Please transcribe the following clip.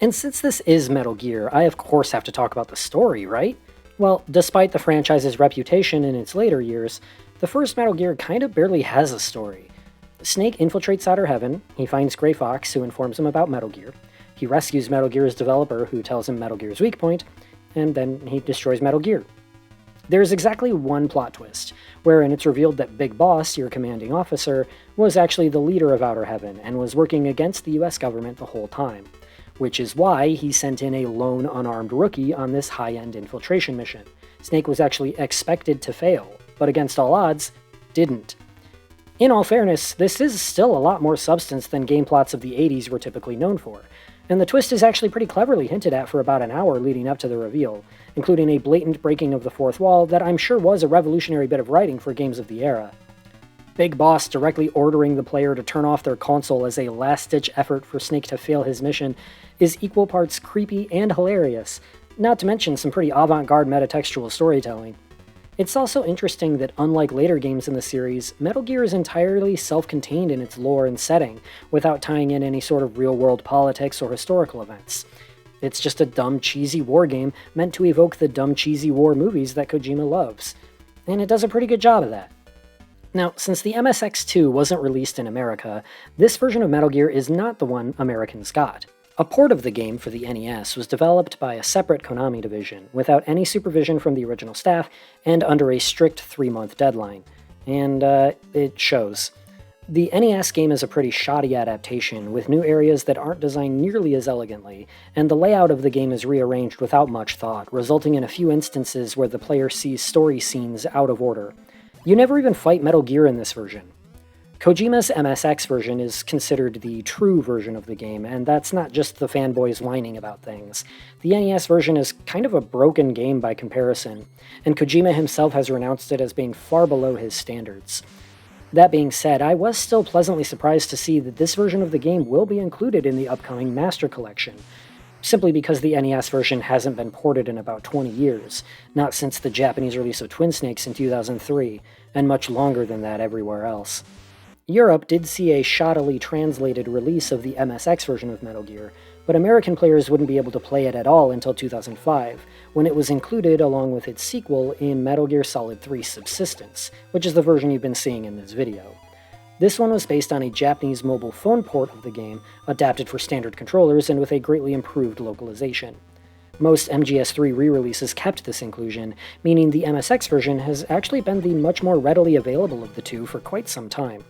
And since this is Metal Gear, I of course have to talk about the story, right? Well, despite the franchise's reputation in its later years, the first Metal Gear kind of barely has a story. Snake infiltrates Outer Heaven, he finds Gray Fox, who informs him about Metal Gear. He rescues Metal Gear's developer, who tells him Metal Gear's weak point, and then he destroys Metal Gear. There's exactly one plot twist, wherein it's revealed that Big Boss, your commanding officer, was actually the leader of Outer Heaven and was working against the US government the whole time, which is why he sent in a lone unarmed rookie on this high-end infiltration mission. Snake was actually expected to fail, but against all odds, didn't. In all fairness, this is still a lot more substance than game plots of the 80s were typically known for, and the twist is actually pretty cleverly hinted at for about an hour leading up to the reveal, including a blatant breaking of the fourth wall that I'm sure was a revolutionary bit of writing for games of the era. Big Boss directly ordering the player to turn off their console as a last-ditch effort for Snake to fail his mission is equal parts creepy and hilarious, not to mention some pretty avant-garde metatextual storytelling. It's also interesting that unlike later games in the series, Metal Gear is entirely self-contained in its lore and setting, without tying in any sort of real-world politics or historical events. It's just a dumb, cheesy war game meant to evoke the dumb, cheesy war movies that Kojima loves. And it does a pretty good job of that. Now, since the MSX2 wasn't released in America, this version of Metal Gear is not the one Americans got. A port of the game for the NES was developed by a separate Konami division, without any supervision from the original staff, and under a strict 3-month deadline. And, it shows. The NES game is a pretty shoddy adaptation, with new areas that aren't designed nearly as elegantly, and the layout of the game is rearranged without much thought, resulting in a few instances where the player sees story scenes out of order. You never even fight Metal Gear in this version. Kojima's MSX version is considered the true version of the game, and that's not just the fanboys whining about things. The NES version is kind of a broken game by comparison, and Kojima himself has renounced it as being far below his standards. That being said, I was still pleasantly surprised to see that this version of the game will be included in the upcoming Master Collection, simply because the NES version hasn't been ported in about 20 years, not since the Japanese release of Twin Snakes in 2003, and much longer than that everywhere else. Europe did see a shoddily translated release of the MSX version of Metal Gear, but American players wouldn't be able to play it at all until 2005, when it was included along with its sequel in Metal Gear Solid 3 Subsistence, which is the version you've been seeing in this video. This one was based on a Japanese mobile phone port of the game, adapted for standard controllers and with a greatly improved localization. Most MGS3 re-releases kept this inclusion, meaning the MSX version has actually been the much more readily available of the two for quite some time.